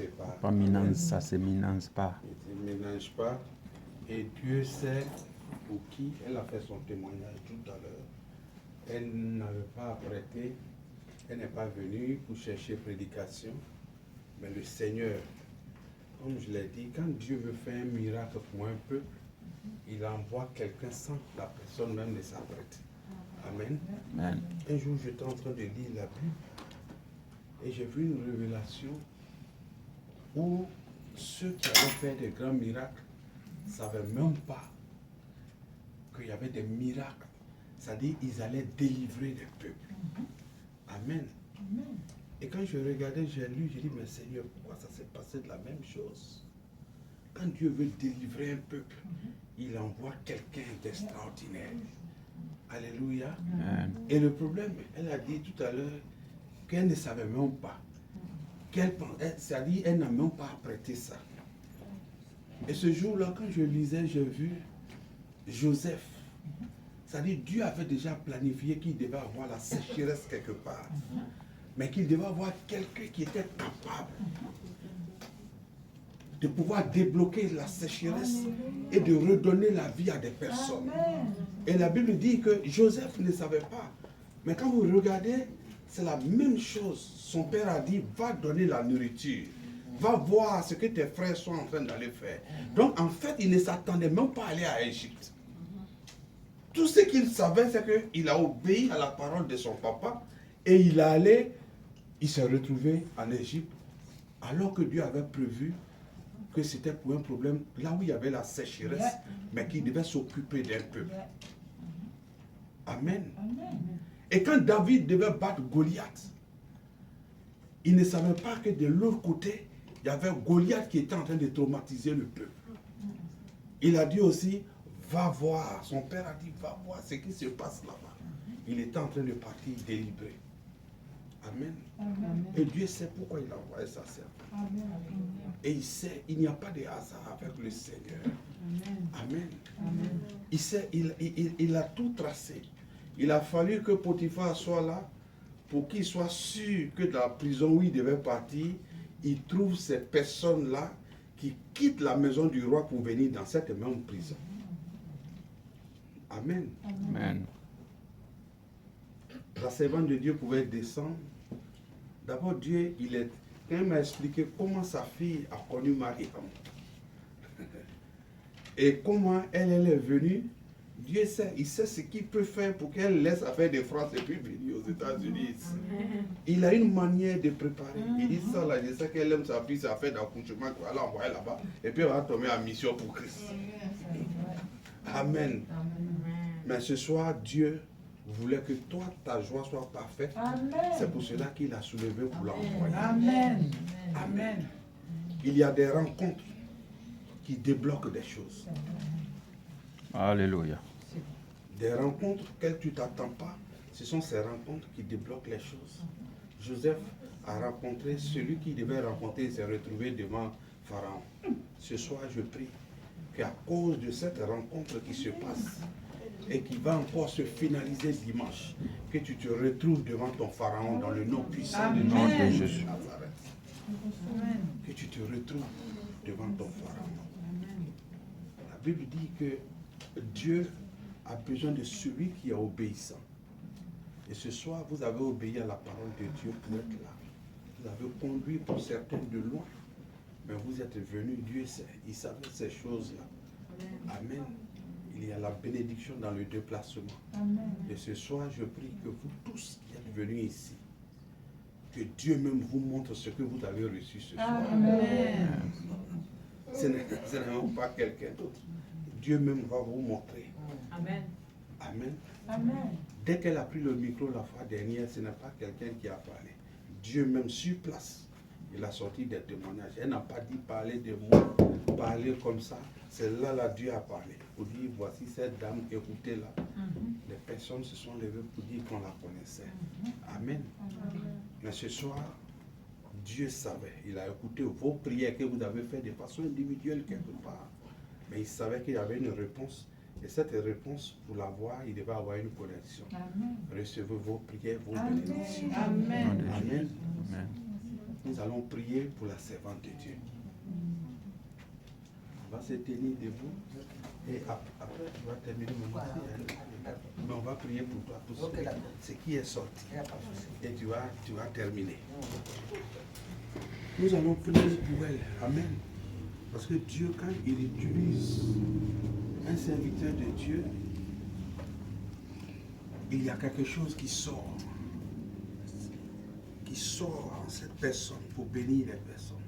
sépare. Pas minance, ça se minance pas. Il ne mélange pas. Et Dieu sait pour qui elle a fait son témoignage tout à l'heure. Elle n'avait pas prêté, elle n'est pas venue pour chercher prédication, mais le Seigneur, comme je l'ai dit, quand Dieu veut faire un miracle pour un peuple, il envoie quelqu'un sans que la personne même ne s'apprête. Amen. Amen. Un jour, j'étais en train de lire la Bible et j'ai vu une révélation où ceux qui avaient fait des grands miracles ne savaient même pas qu'il y avait des miracles. C'est-à-dire qu'ils allaient délivrer les peuples. Amen. Et quand je regardais, j'ai lu, j'ai dit, mais Seigneur, pourquoi ça s'est passé de la même chose? Quand Dieu veut délivrer un peuple, il envoie quelqu'un d'extraordinaire. Alléluia. Amen. Et le problème, elle a dit tout à l'heure qu'elle ne savait même pas. C'est-à-dire qu'elle n'a même pas apprêté ça. Et ce jour-là, quand je lisais, j'ai vu Joseph. C'est-à-dire Dieu avait déjà planifié qu'il devait avoir la sécheresse quelque part. Mais qu'il devait avoir quelqu'un qui était capable de pouvoir débloquer la sécheresse et de redonner la vie à des personnes. Et la Bible dit que Joseph ne savait pas. Mais quand vous regardez, c'est la même chose. Son père a dit, va donner la nourriture. Va voir ce que tes frères sont en train d'aller faire. Donc en fait, il ne s'attendait même pas à aller à Égypte. Tout ce qu'il savait, c'est qu'il a obéi à la parole de son papa et il s'est retrouvé en Égypte alors que Dieu avait prévu que c'était pour un problème là où il y avait la sécheresse, mais qu'il devait s'occuper d'un peuple. Amen. Et quand David devait battre Goliath, il ne savait pas que de l'autre côté, il y avait Goliath qui était en train de traumatiser le peuple. Il a dit aussi, va voir. Son père a dit, va voir ce qui se passe là-bas. Il était en train de partir délibéré. Amen. Et Dieu sait pourquoi il a envoyé sa servante. Et il sait, il n'y a pas de hasard avec le Seigneur. Amen. Il sait, il a tout tracé. Il a fallu que Potiphar soit là pour qu'il soit sûr que dans la prison où il devait partir, il trouve ces personnes-là qui quittent la maison du roi pour venir dans cette même prison. Amen. Amen. La servante de Dieu pouvait descendre. D'abord, Dieu, quand il m'a expliqué comment sa fille a connu Marie-Anne et comment elle est venue, Dieu sait, il sait ce qu'il peut faire pour qu'elle laisse faire des France et puis venir aux États-Unis. Il a une manière de préparer. Il dit ça là, je sais qu'elle aime sa fille, ça fait d'accouchement, qu'il va l'envoyer là-bas et puis elle va tomber en mission pour Christ. Amen. Mais ce soir, Dieu voulait que toi, ta joie soit parfaite. C'est pour cela qu'il a soulevé pour l'envoyer. Amen. Amen. Il y a des rencontres qui débloquent des choses. Alléluia. Des rencontres auxquelles tu ne t'attends pas, ce sont ces rencontres qui débloquent les choses. Joseph a rencontré celui qui devait rencontrer, il s'est retrouvé devant Pharaon. Ce soir, je prie qu'à cause de cette rencontre qui se passe et qui va encore se finaliser dimanche, que tu te retrouves devant ton Pharaon dans le nom puissant du nom de Jésus. Que tu te retrouves devant ton Pharaon. La Bible dit que Dieu a besoin de celui qui est obéissant. Et ce soir, vous avez obéi à la parole de Dieu pour être là. Vous avez conduit pour certains de loin. Mais vous êtes venus, Dieu sait, il savait ces choses-là. Amen. Il y a la bénédiction dans le déplacement. Amen. Et ce soir, je prie que vous tous qui êtes venus ici, que Dieu même vous montre ce que vous avez reçu ce soir. Amen. Ce n'est même pas quelqu'un d'autre. Dieu même va vous montrer. Amen. Amen. Amen. Dès qu'elle a pris le micro la fois dernière, ce n'est pas quelqu'un qui a parlé. Dieu même sur place, il a sorti des témoignages. Elle n'a pas dit parler de mots, parler comme ça. C'est là, Dieu a parlé. Pour dire, voici cette dame, écoutez-la. Les personnes se sont levées pour dire qu'on la connaissait. Amen. Mais ce soir, Dieu savait. Il a écouté vos prières que vous avez faites de façon individuelle quelque part. Mais il savait qu'il y avait une réponse. Et cette réponse, pour l'avoir, il devait avoir une connexion. Amen. Recevez vos prières, vos Amen. bénédictions. Amen. Amen. Amen. Nous allons prier pour la servante de Dieu. On va se tenir debout. Et après, tu vas terminer mon aussi. Mais on va prier pour toi, pour ce qui est sorti. Et tu vas terminer. Nous allons prier pour elle. Amen. Parce que Dieu, quand il utilise un serviteur de Dieu, il y a quelque chose qui sort en cette personne pour bénir les personnes.